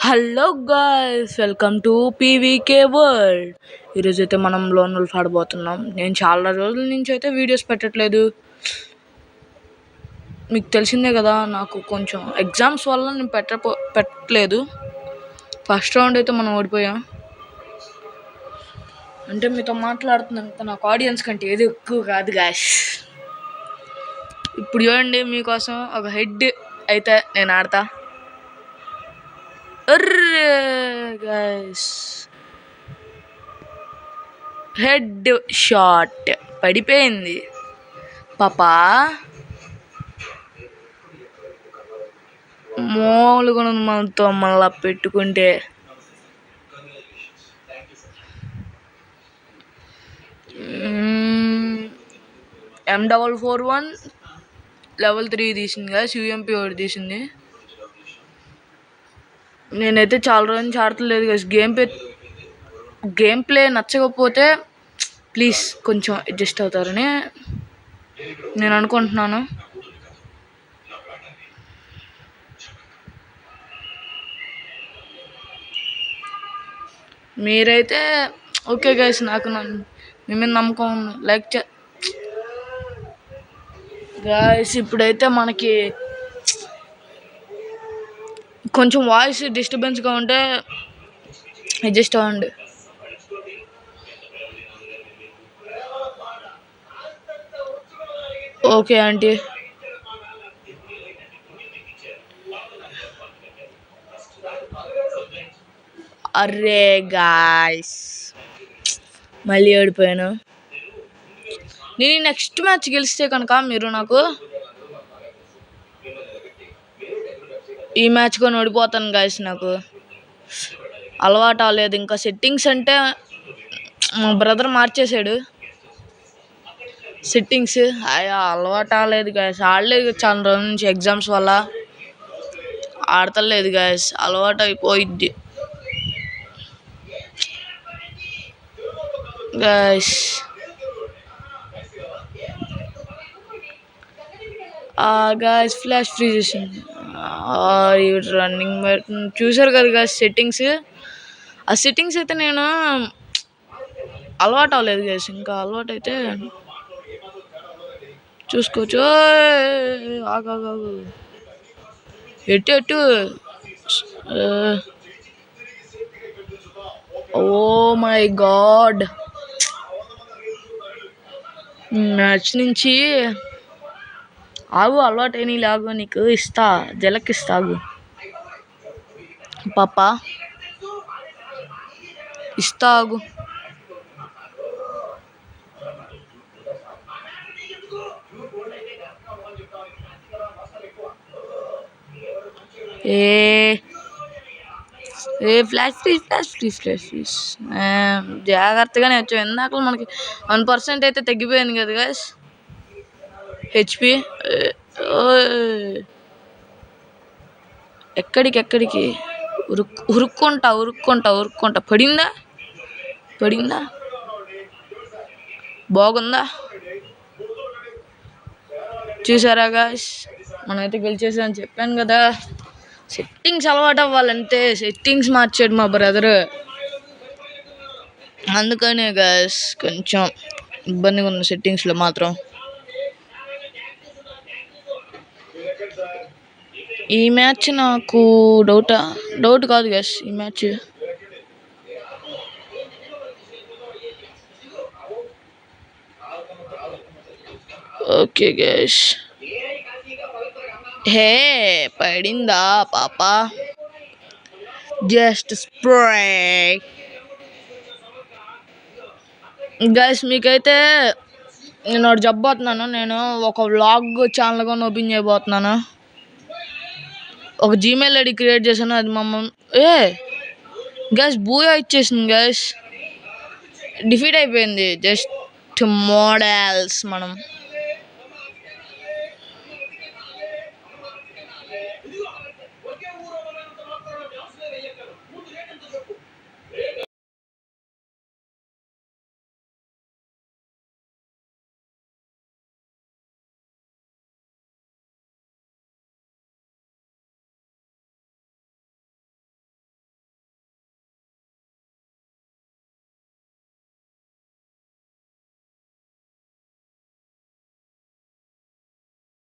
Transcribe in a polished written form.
Hello guys, welcome to PVK world. ఈరోజైతే మనం loan wolf ఆడబోతున్నాం. నేను చాలా రోజుల నుంచి అయితే వీడియోస్ పెట్టట్లేదు. మీకు తెలిసిందే కదా, నాకు కొంచెం ఎగ్జామ్స్ వల్ల నేను పెట్టలేదు. ఫస్ట్ రౌండ్ అయితే మనం ఓడిపోయాం. అంటే మీతో మాట్లాడుతున్నంత నాకు ఆడియన్స్ కంటే ఏది ఎక్కువ కాదు గాయ్స్. ఇప్పుడు చూడండి, మీకోసం ఒక హెడ్ అయితే నేను ఆడతా. గైస్, హెడ్ షాట్ పడిపోయింది పాపా. మామూలుగా మనతో మళ్ళా పెట్టుకుంటే M441 level 3 తీసింది కదా, UMP ఒకటి తీసింది. నేనైతే చాలా రోజు నుంచి ఆడతలేదు కదా. గేమ్ ప్లే నచ్చకపోతే ప్లీజ్ కొంచెం అడ్జస్ట్ అవుతారని నేను అనుకుంటున్నాను. మీరైతే ఓకే గైస్, నాకు మీ మీద నమ్మకం లైక్ గైస్. ఇప్పుడైతే మనకి కొంచెం వాయిస్ డిస్టర్బెన్స్గా ఉంటే అడ్జస్ట్ అవ్వండి. Okay aunty. అరే గాయ్స్, మళ్ళీ ఓడిపోయాను. నేను నెక్స్ట్ మ్యాచ్ గెలిస్తే కనుక మీరు నాకు ఈ మ్యాచ్ కొని ఓడిపోతాను గాయస్. నాకు అలవాటు అవ్వలేదు ఇంకా. సెట్టింగ్స్ అంటే మా బ్రదర్ మార్చేశాడు సెట్టింగ్స్. అలవాటు అవ్వలేదు గాయస్. ఆడలేదు చాలా రోజుల నుంచి ఎగ్జామ్స్ వల్ల ఆడతలేదు గాయస్. అలవాటు అయిపోయిద్ది గాయస్. గాయస్, ఫ్లాష్ ఫ్రీజ్ చేసింది. రన్నింగ్ చూసారు కదా గాయస్ సెట్టింగ్స్. ఆ సెట్టింగ్స్ అయితే నేను అలవాటు అవ్వలేదు గాయస్. ఇంకా అలవాటు అయితే చూసుకోవచ్చు. ఆగాగు, ఎటు ఓ మై గాడ్. మ్యాచ్ నుంచి ఆగు, అలవాటు అయినా లాగు, నీకు ఇస్తా, జలకిస్తాగు పాపా, ఇస్తాగు. ఫ్లాష్ ఫ్రీజ్ జాగ్రత్తగానే వచ్చావు. ఇందాక మనకి 1% అయితే తగ్గిపోయింది కదా గాయస్ హెచ్పి. ఎక్కడికి ఉరుక్కుంటా. పడిందా బాగుందా? చూసారా గాయస్, మనమైతే గెలిచేసామని చెప్పాను కదా. సెట్టింగ్స్ అలవాటు అవ్వాలంటే సెట్టింగ్స్ మార్చాడు మా బ్రదరు. అందుకనే గాయస్ కొంచెం ఇబ్బందిగా ఉంది సెట్టింగ్స్లో మాత్రం. ఈ మ్యాచ్ నాకు డౌట్ కాదు గాయస్. ఈ మ్యాచ్ ఓకే గాయస్. హే పడిందా పాపా, జస్ట్ స్ప్రే గాయస్. మీకైతే నేను ఒకటి చెప్పబోతున్నాను. నేను ఒక వ్లాగ్ ఛానల్ కూడా ఓపెన్ చేయబోతున్నాను. ఒక జీమెయిల్ ఐడి క్రియేట్ చేశాను. అది గ్యాస్ బూయా ఇచ్చేసింది గ్యాస్. డిఫీట్ అయిపోయింది జస్ట్ మోడల్స్ మనం.